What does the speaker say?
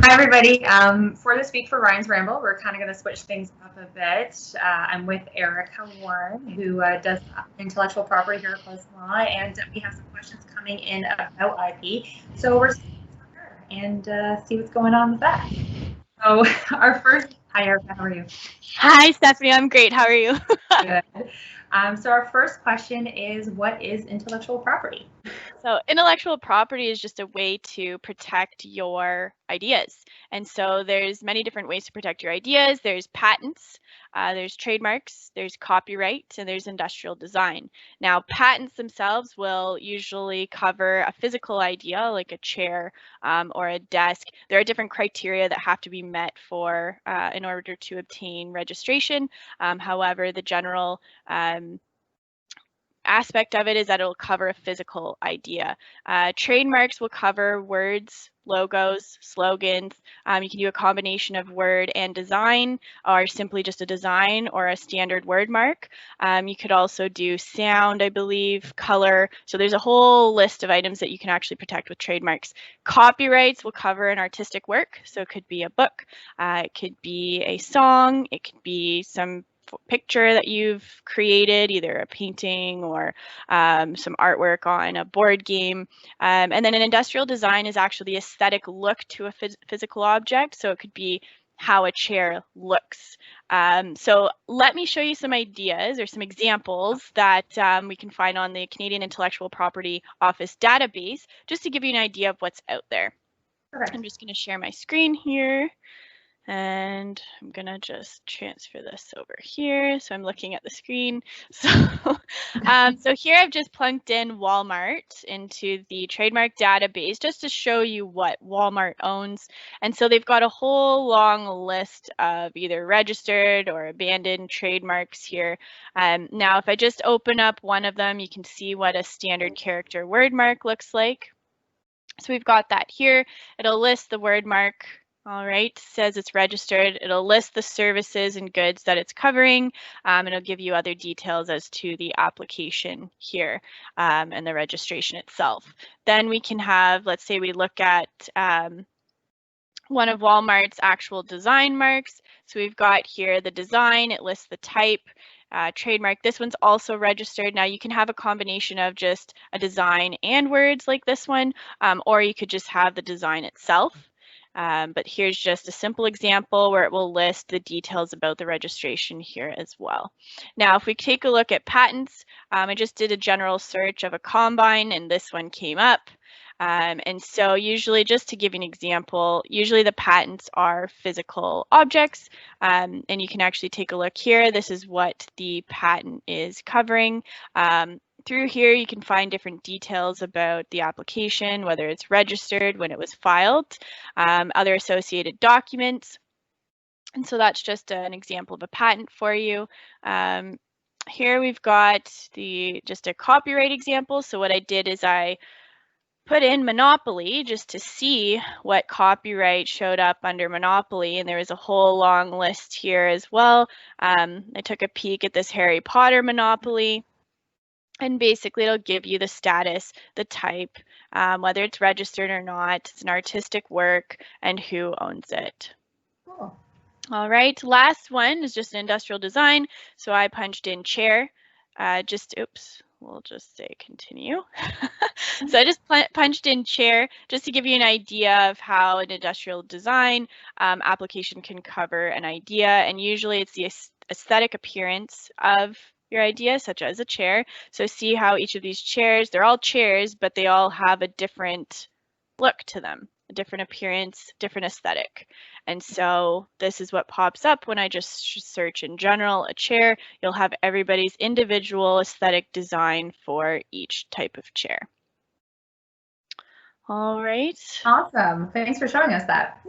Hi, everybody. For this week for Ryan's Ramble, we're kind of going to switch things up a bit. I'm with Erika Warren, who does intellectual property here at Carson Law, and we have some questions coming in about IP. So we're going to start with her and see what's going on with that. So our first, hi Erika, how are you? Hi, Stephanie. I'm great. How are you? Good. So our first question is, what is intellectual property? So intellectual property is just a way to protect your ideas. And so there's many different ways to protect your ideas. There's patents, there's trademarks, there's copyright, and there's industrial design. Now, patents themselves will usually cover a physical idea like a chair or a desk. There are different criteria that have to be met for in order to obtain registration. However, the general aspect of it is that it'll cover a physical idea. Trademarks will cover words, logos, slogans. You can do a combination of word and design, or simply just a design or a standard word mark. You could also do sound, I believe, color. So there's a whole list of items that you can actually protect with trademarks. Copyrights will cover an artistic work. So it could be a book, it could be a song, it could be some picture that you've created, either a painting or some artwork on a board game. And then an industrial design is actually the aesthetic look to a physical object. So it could be how a chair looks. So let me show you some ideas or some examples that we can find on the Canadian Intellectual Property Office database, just to give you an idea of what's out there. Correct. I'm just going to share my screen here. And I'm gonna just transfer this over here. So I'm looking at the screen. So, so here I've just plunked in Walmart into the trademark database just to show you what Walmart owns. And so they've got a whole long list of either registered or abandoned trademarks here. Now, if I just open up one of them, you can see what a standard character word mark looks like. So we've got that here. It'll list the word mark. All right, says it's registered. It'll list the services and goods that it's covering. It'll give you other details as to the application here and the registration itself. Then we can have, let's say we look at one of Walmart's actual design marks. So we've got here the design, it lists the type, trademark. This one's also registered. Now you can have a combination of just a design and words like this one, or you could just have the design itself. But here's just a simple example where it will list the details about the registration here as well. Now, if we take a look at patents, I just did a general search of a combine and this one came up. And so usually, just to give you an example, usually the patents are physical objects, and you can actually take a look here. This is what the patent is covering. Through here, you can find different details about the application, whether it's registered, when it was filed, other associated documents. And so that's just an example of a patent for you. Here we've got just a copyright example. So what I did is I put in Monopoly just to see what copyright showed up under Monopoly, and there was a whole long list here as well. I took a peek at this Harry Potter Monopoly. And basically, it'll give you the status, the type, whether it's registered or not, it's an artistic work, and who owns it. Cool. All right, last one is just an industrial design. So I punched in chair, oops, we'll just say continue. So I just punched in chair just to give you an idea of how an industrial design application can cover an idea. And usually it's the aesthetic appearance of your idea, such as a chair. So see how each of these chairs, they're all chairs, but they all have a different look to them, a different appearance, different aesthetic. And so this is what pops up when I just search in general a chair. You'll have everybody's individual aesthetic design for each type of chair. All right. Awesome. Thanks for showing us that.